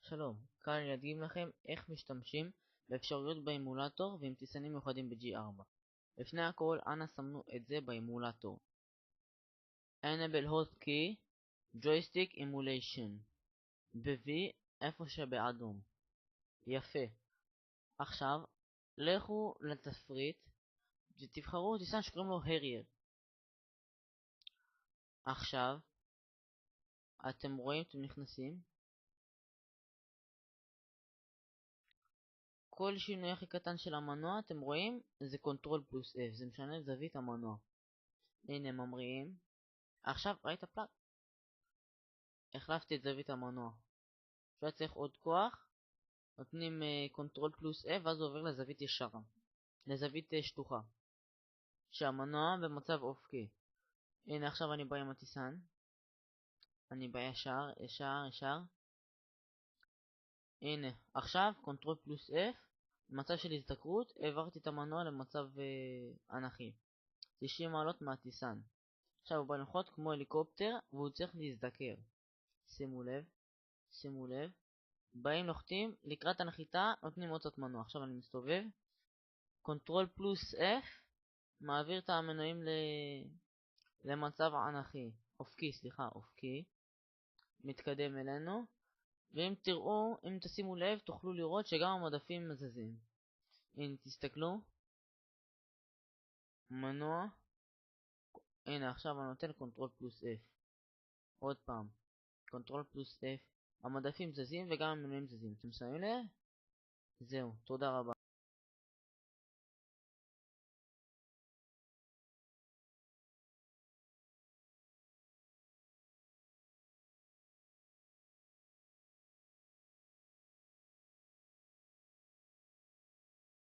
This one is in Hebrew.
שלום, כאן אני אדגים לכם איך משתמשים באפשרויות באימולטור ועם טיסנים מיוחדים ב-G4. לפני הכל, אנא סמנו את זה באימולטור. Enable Hotkey Joystick Emulation ב-V איפה שבאדום. יפה. עכשיו, לכו לתפריט ותבחרו טיסן שקוראים לו הרייר. עכשיו, אתם רואים, אתם נכנסים. כל שינוי הכי קטן של המנוע, אתם רואים, זה Ctrl פלוס F, זה משנה את זווית המנוע. הנה ממריאים. עכשיו ראית פלאק? החלפתי את זווית המנוע. עכשיו צריך עוד כוח. נותנים Ctrl פלוס F ואז הוא עובר לזווית ישרה. לזווית שטוחה. שהמנוע במצב אופקי. הנה עכשיו אני בא עם הטיסן. אני בא ישר. הנה, עכשיו Ctrl פלוס F. במצב של הזדקרות העברתי את המנוע למצב אנכי. 90 מעלות מהטיסן. עכשיו הוא בא לנחות כמו הליקופטר והוא צריך להזדקר. שימו לב. באים נוחתים, לקראת הנחיתה נותנים עוד קצת מנוע. עכשיו אני מסתובב. Ctrl פלוס F מעביר את המנועים למצב אנכי. אופקי. מתקדם אלינו. ואם תראו, אם תשימו לב, תוכלו לראות שגם המדפים מזזים. הנה, תסתכלו. מנוע. הנה, עכשיו אני נותן Ctrl פלוס F. עוד פעם. Ctrl פלוס F. המדפים זזים וגם המנועים זזים. אתם שמים לב? זהו, תודה רבה.